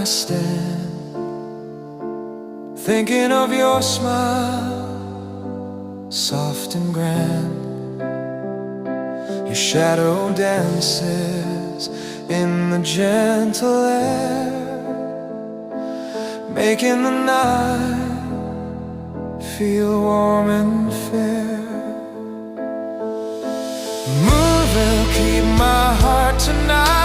I stand, thinking of your smile, soft and grand. Your shadow dances in the gentle air, making the night feel warm and fair. Moon will keep my heart tonight,